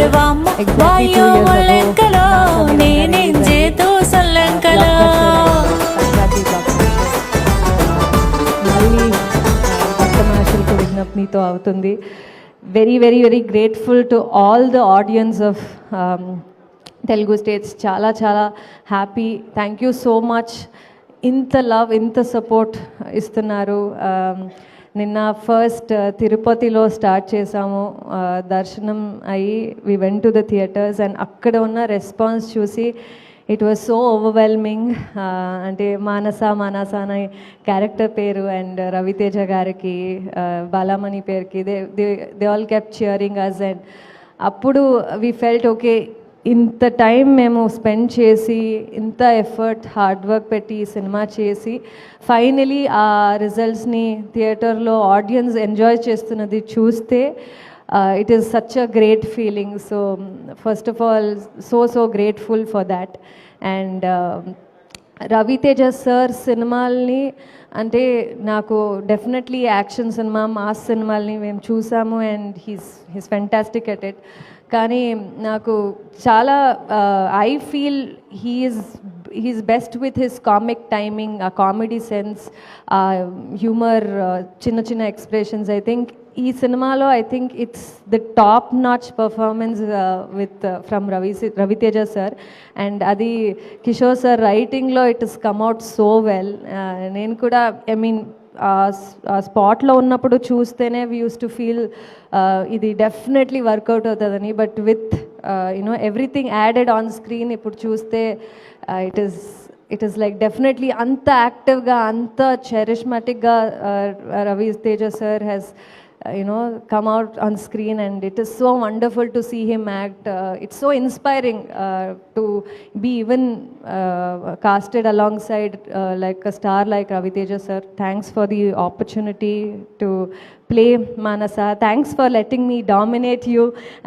exactly 2 years ago నేనేం చేతో సల్లంకలో మళ్ళీ భక్తమాషులకు విజ్ఞప్తితో అవుతుంది. Very very very grateful to all the audience of Telugu states. చాలా చాలా happy. Thank you so much. ఇంత లవ్, ఇంత సపోర్ట్ ఇస్తున్నారు. నిన్న ఫస్ట్ తిరుపతిలో స్టార్ట్ చేసాము. దర్శనం అయ్యి we went to the theatres and అక్కడ ఉన్న రెస్పాన్స్ చూసి ఇట్ వాజ్ సో ఓవర్వెల్మింగ్. అంటే మానస అనే క్యారెక్టర్ పేరు అండ్ రవితేజ గారికి, బాలామణి పేరుకి they all kept cheering us. And అప్పుడు వీ ఫెల్ట్ ఓకే, ఇంత టైం మేము స్పెండ్ చేసి, ఇంత ఎఫర్ట్, హార్డ్ వర్క్ పెట్టి ఈ సినిమా చేసి ఫైనలీ ఆ రిజల్ట్స్ని థియేటర్లో ఆడియన్స్ ఎంజాయ్ చేస్తున్నది చూస్తే it is such a great feeling. So first of all so grateful for that. And Raviteja sir సినిమాల్ని అంటే నాకు డెఫినెట్లీ యాక్షన్ సినిమా, మాస్ సినిమాల్ని మేము చూసాము and he's fantastic at it. కానీ నాకు చాలా I feel he's best with his comic timing, ఆ కామెడీ సెన్స్, ఆ హ్యూమర్, చిన్న చిన్న ఎక్స్ప్రెషన్స్. ఐ థింక్ ఈ సినిమాలో I think it's the top notch performance with from Raviteja sir. And అది కిషోర్ సార్ రైటింగ్లో it is come out so well. నేను కూడా ఐ మీన్ ఆ స్పాట్లో ఉన్నప్పుడు చూస్తేనే వీ యూస్ టు ఫీల్ ఇది డెఫినెట్లీ వర్కౌట్ అవుతుందని. But with you know everything added on screen ఇప్పుడు చూస్తే ఇట్ ఈస్ లైక్ డెఫినెట్లీ అంత యాక్టివ్గా, అంత చెరిష్మాటిక్గా Raviteja sir has come out on screen, and it is so wonderful to see him act. It's so inspiring to be even casted alongside like a star like Raviteja sir. Thanks for the opportunity to play Manasa. Thanks for letting me dominate you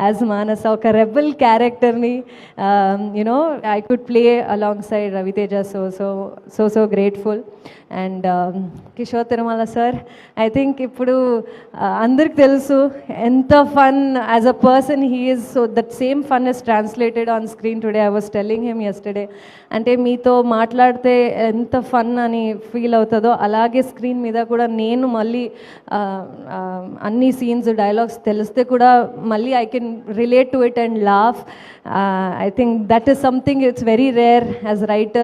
as Manasa, oka rebel character ni I could play alongside Raviteja. So grateful. And Kishore Tirumala sir, I think ippudu అందరికి తెలుసు ఎంత fun as a person he is. So that same fun is translated on screen today. I was telling him yesterday, అంటే మీతో మాట్లాడితే ఎంత fun అని feel అవుతుందో అలాగే స్క్రీన్ మీద కూడా నేను మళ్ళీ అన్ని సీన్స్, డైలాగ్స్ తెలిస్తే కూడా మళ్ళీ I can relate to it and laugh. I think that is something it's very rare as writer.